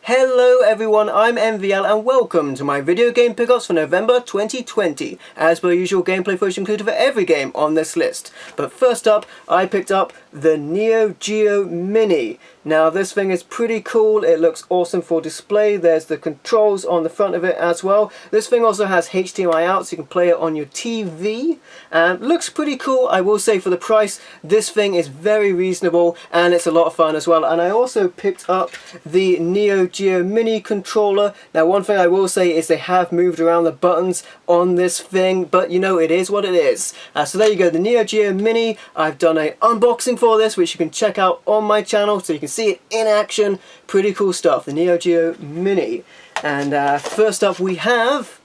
Hello everyone, I'm MVL and welcome to my video game pickups for November 2020. As per usual, gameplay footage included for every game on this list. But first up, I picked up the NeoGeo Mini. Now this thing is pretty cool, it looks awesome for display, there's the controls on the front of it as well. This thing also has HDMI out so you can play it on your TV. Looks pretty cool, I will say for the price, this thing is very reasonable and it's a lot of fun as well. And I also picked up the NeoGeo Mini controller. Now one thing I will say is they have moved around the buttons on this thing, but you know, it is what it is. So there you go, the NeoGeo Mini. I've done an unboxing for this which you can check out on my channel so you can see it in action. Pretty cool stuff, the NeoGeo Mini. And first up we have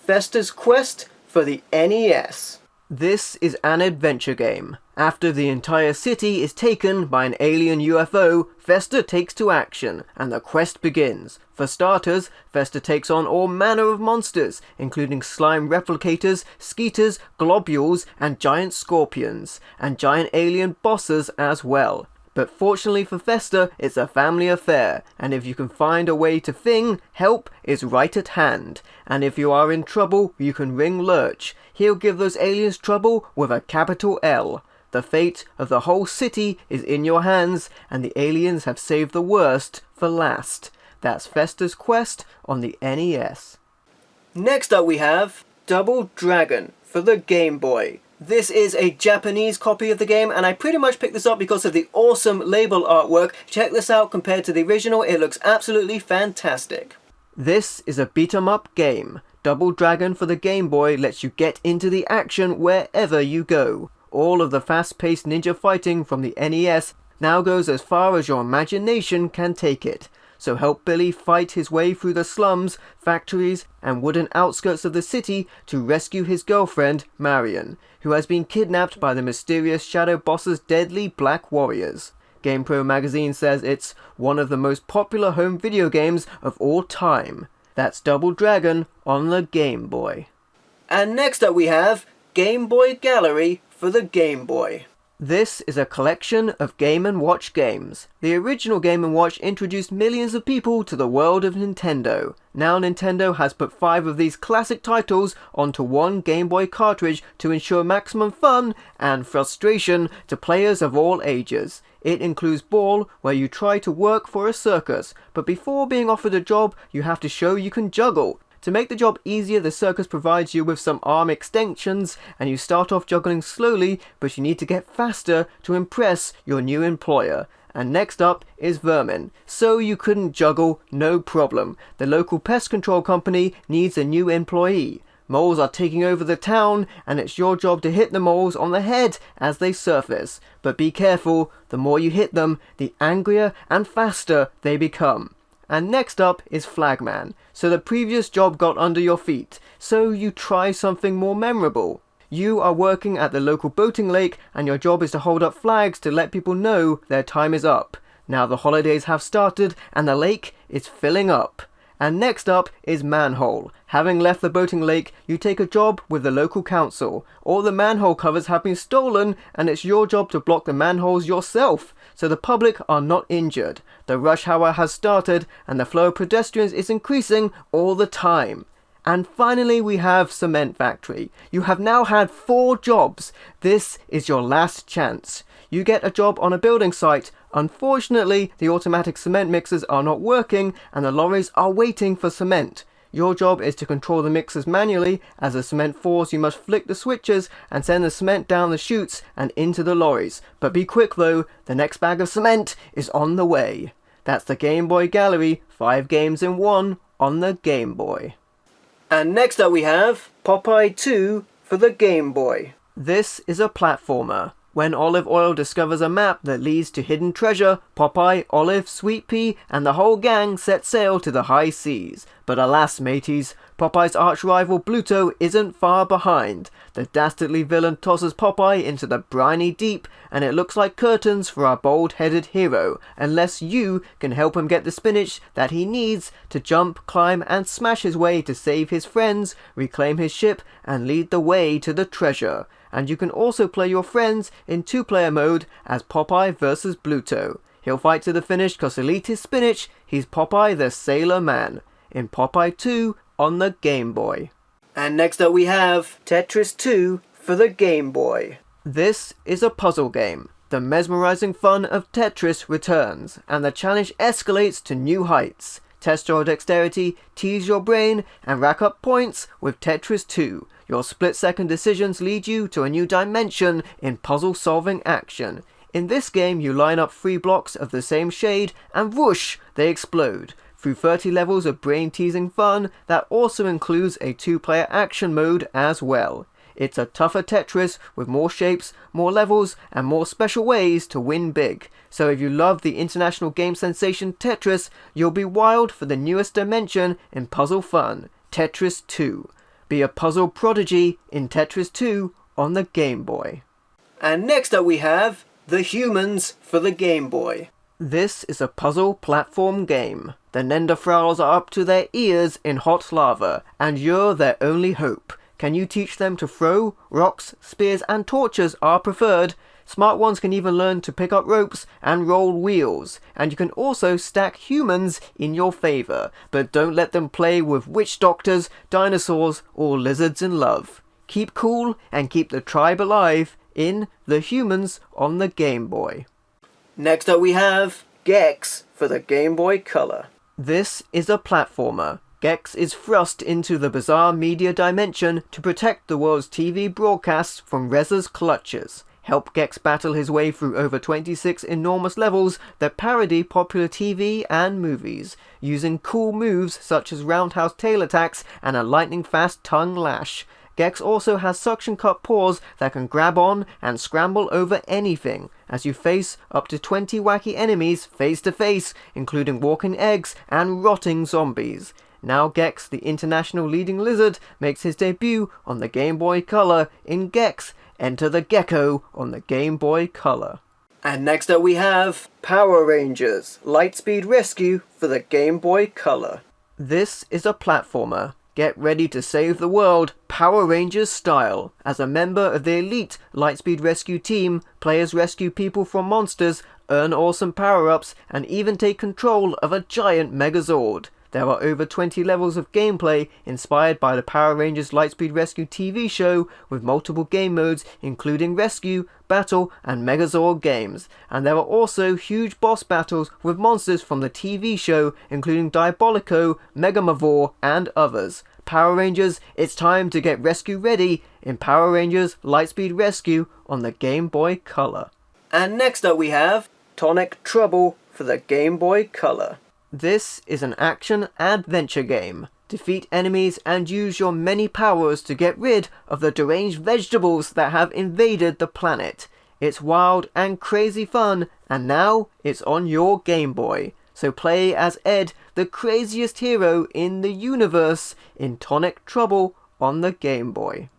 Festas Quest for the NES. This is an adventure game. After the entire city is taken by an alien UFO, Festa takes to action, and the quest begins. For starters, Festa takes on all manner of monsters, including slime replicators, skeeters, globules, and giant scorpions, and giant alien bosses as well. But fortunately for Festa, it's a family affair, and if you can find a way to Fing, help is right at hand. And if you are in trouble, you can ring Lurch. He'll give those aliens trouble with a capital L. The fate of the whole city is in your hands, and the aliens have saved the worst for last. That's Festas Quest on the NES. Next up we have Double Dragon for the Game Boy. This is a Japanese copy of the game, and I pretty much picked this up because of the awesome label artwork. Check this out, compared to the original, it looks absolutely fantastic. This is a beat-em-up game. Double Dragon for the Game Boy lets you get into the action wherever you go. All of the fast-paced ninja fighting from the NES now goes as far as your imagination can take it. So help Billy fight his way through the slums, factories, and wooden outskirts of the city to rescue his girlfriend, Marion, who has been kidnapped by the mysterious Shadow Boss's deadly black warriors. GamePro magazine says it's one of the most popular home video games of all time. That's Double Dragon on the Game Boy. And next up we have Game Boy Gallery for the Game Boy. This is a collection of Game & Watch games. The original Game & Watch introduced millions of people to the world of Nintendo. Now Nintendo has put 5 of these classic titles onto one Game Boy cartridge to ensure maximum fun and frustration to players of all ages. It includes Ball, where you try to work for a circus, but before being offered a job, you have to show you can juggle. To make the job easier, the circus provides you with some arm extensions, and you start off juggling slowly, but you need to get faster to impress your new employer. And next up is Vermin. So you couldn't juggle, no problem. The local pest control company needs a new employee. Moles are taking over the town, and it's your job to hit the moles on the head as they surface. But be careful, the more you hit them, the angrier and faster they become. And next up is Flagman. So the previous job got under your feet, so you try something more memorable. You are working at the local boating lake, and your job is to hold up flags to let people know their time is up. Now the holidays have started and the lake is filling up. And next up is Manhole. Having left the boating lake, you take a job with the local council. All the manhole covers have been stolen, and it's your job to block the manholes yourself, so the public are not injured. The rush hour has started, and the flow of pedestrians is increasing all the time. And finally we have Cement Factory. You have now had 4 jobs. This is your last chance. You get a job on a building site. Unfortunately, the automatic cement mixers are not working, and the lorries are waiting for cement. Your job is to control the mixers manually. As the cement falls, you must flick the switches and send the cement down the chutes and into the lorries. But be quick though, the next bag of cement is on the way. That's the Game Boy Gallery, 5 games in 1 on the Game Boy. And next up we have Popeye II for the Game Boy. This is a platformer. When Olive Oil discovers a map that leads to hidden treasure, Popeye, Olive, Sweet Pea, and the whole gang set sail to the high seas. But alas, mateys, Popeye's arch-rival Bluto isn't far behind. The dastardly villain tosses Popeye into the briny deep, and it looks like curtains for our bold-headed hero, unless you can help him get the spinach that he needs to jump, climb, and smash his way to save his friends, reclaim his ship, and lead the way to the treasure. And you can also play your friends in 2-player mode as Popeye vs Bluto. He'll fight to the finish cause he'll eat his spinach. He's Popeye the Sailor Man in Popeye II on the Game Boy. And next up we have Tetris II for the Game Boy. This is a puzzle game. The mesmerizing fun of Tetris returns, and the challenge escalates to new heights. Test your dexterity, tease your brain, and rack up points with Tetris II. Your split-second decisions lead you to a new dimension in puzzle-solving action. In this game, you line up 3 blocks of the same shade, and whoosh, they explode. Through 30 levels of brain-teasing fun, that also includes a 2-player action mode as well. It's a tougher Tetris with more shapes, more levels, and more special ways to win big. So if you love the international game sensation Tetris, you'll be wild for the newest dimension in puzzle fun, Tetris II. Be a puzzle prodigy in Tetris II on the Game Boy. And next up we have The Humans for the Game Boy. This is a puzzle platform game. The Neanderthals are up to their ears in hot lava, and you're their only hope. Can you teach them to throw? Rocks, spears, and torches are preferred. Smart ones can even learn to pick up ropes and roll wheels. And you can also stack humans in your favour. But don't let them play with witch doctors, dinosaurs, or lizards in love. Keep cool and keep the tribe alive in The Humans on the Game Boy. Next up we have Gecko for the Game Boy Color. This is a platformer. Gecko is thrust into the bizarre media dimension to protect the world's TV broadcasts from Reza's clutches. Help Gecko battle his way through over 26 enormous levels that parody popular TV and movies, using cool moves such as roundhouse tail attacks and a lightning-fast tongue lash. Gecko also has suction cup paws that can grab on and scramble over anything, as you face up to 20 wacky enemies face to face, including walking eggs and rotting zombies. Now Gecko, the international leading lizard, makes his debut on the Game Boy Color in Gecko, Enter the Gecko on the Game Boy Color. And next up we have Power Rangers Lightspeed Rescue for the Game Boy Color. This is a platformer. Get ready to save the world, Power Rangers style. As a member of the elite Lightspeed Rescue team, players rescue people from monsters, earn awesome power-ups, and even take control of a giant Megazord. There are over 20 levels of gameplay inspired by the Power Rangers Lightspeed Rescue TV show, with multiple game modes including Rescue, Battle, and Megazord games. And there are also huge boss battles with monsters from the TV show, including Diabolico, Megamavor, and others. Power Rangers, it's time to get rescue ready in Power Rangers Lightspeed Rescue on the Game Boy Color. And next up we have Tonic Trouble for the Game Boy Color. This is an action-adventure game. Defeat enemies and use your many powers to get rid of the deranged vegetables that have invaded the planet. It's wild and crazy fun, and now it's on your Game Boy. So play as Ed, the craziest hero in the universe, in Tonic Trouble on the Game Boy.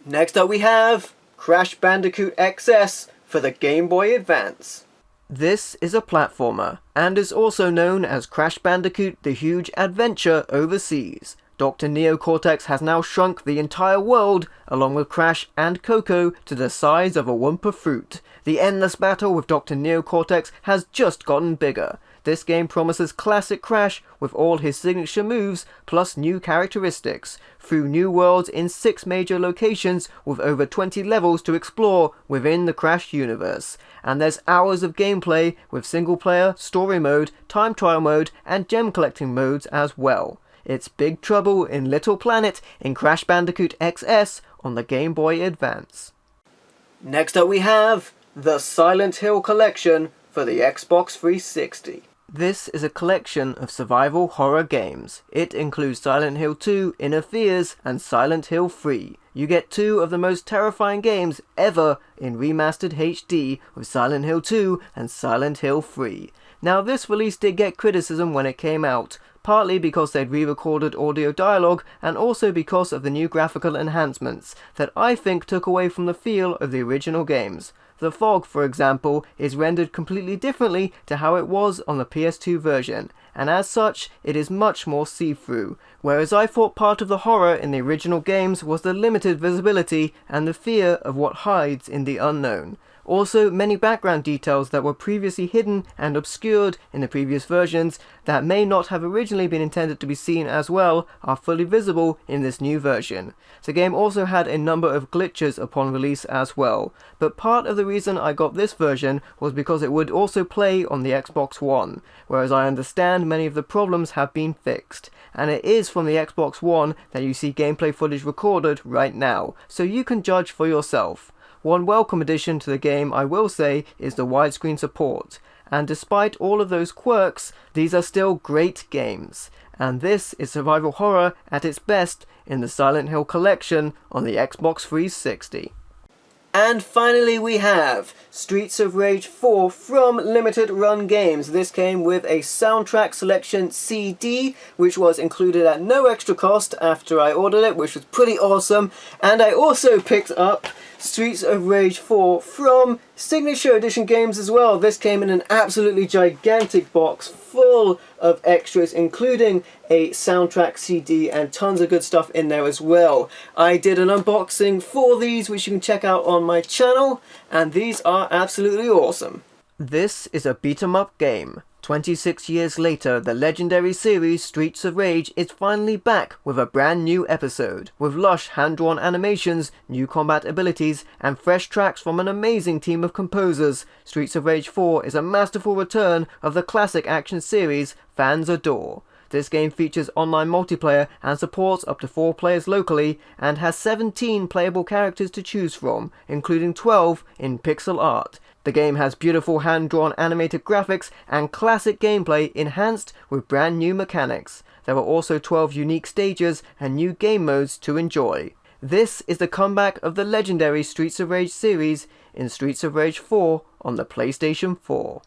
Next up we have Crash Bandicoot XS for the Game Boy Advance. This is a platformer, and is also known as Crash Bandicoot The Huge Adventure overseas. Dr. Neo Cortex has now shrunk the entire world, along with Crash and Coco, to the size of a Wumpa fruit. The endless battle with Dr. Neo Cortex has just gotten bigger. This game promises classic Crash with all his signature moves, plus new characteristics, through new worlds in 6 major locations with over 20 levels to explore within the Crash universe. And there's hours of gameplay with single player, story mode, time trial mode, and gem collecting modes as well. It's Big Trouble in Little Planet in Crash Bandicoot XS on the Game Boy Advance. Next up we have the Silent Hill Collection for the Xbox 360. This is a collection of survival horror games. It includes Silent Hill 2, Inner Fears, and Silent Hill 3. You get 2 of the most terrifying games ever in remastered HD with Silent Hill 2 and Silent Hill 3. Now this release did get criticism when it came out, partly because they'd re-recorded audio dialogue and also because of the new graphical enhancements that I think took away from the feel of the original games. The fog, for example, is rendered completely differently to how it was on the PS2 version, and as such, it is much more see-through, whereas I thought part of the horror in the original games was the limited visibility and the fear of what hides in the unknown. Also, many background details that were previously hidden and obscured in the previous versions that may not have originally been intended to be seen as well are fully visible in this new version. The game also had a number of glitches upon release as well, but part of the reason I got this version was because it would also play on the Xbox One, whereas I understand many of the problems have been fixed, and it is from the Xbox One that you see gameplay footage recorded right now, so you can judge for yourself. One welcome addition to the game, I will say, is the widescreen support, and despite all of those quirks, these are still great games. And this is survival horror at its best in the Silent Hill collection on the Xbox 360. And finally we have Streets of Rage 4 from Limited Run Games. This came with a soundtrack selection CD, which was included at no extra cost after I ordered it, which was pretty awesome. And I also picked up Streets of Rage 4 from Signiture Edition Games as well. This came in an absolutely gigantic box full of extras, including a soundtrack CD and tons of good stuff in there as well. I did an unboxing for these, which you can check out on my channel, and these are absolutely awesome. This is a beat-em-up game. 26 years later, the legendary series Streets of Rage is finally back with a brand new episode, with lush hand-drawn animations, new combat abilities, and fresh tracks from an amazing team of composers. Streets of Rage 4 is a masterful return of the classic action series fans adore. This game features online multiplayer and supports up to 4 players locally, and has 17 playable characters to choose from, including 12 in pixel art. The game has beautiful hand-drawn animated graphics and classic gameplay enhanced with brand new mechanics. There are also 12 unique stages and new game modes to enjoy. This is the comeback of the legendary Streets of Rage series in Streets of Rage 4 on the PlayStation 4.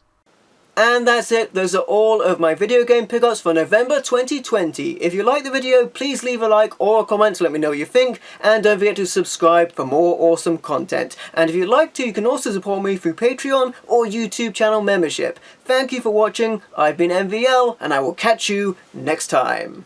And that's it, those are all of my video game pickups for November 2020. If you like the video, please leave a like or a comment to let me know what you think, and don't forget to subscribe for more awesome content. And if you'd like to, you can also support me through Patreon or YouTube channel membership. Thank you for watching, I've been MVL, and I will catch you next time.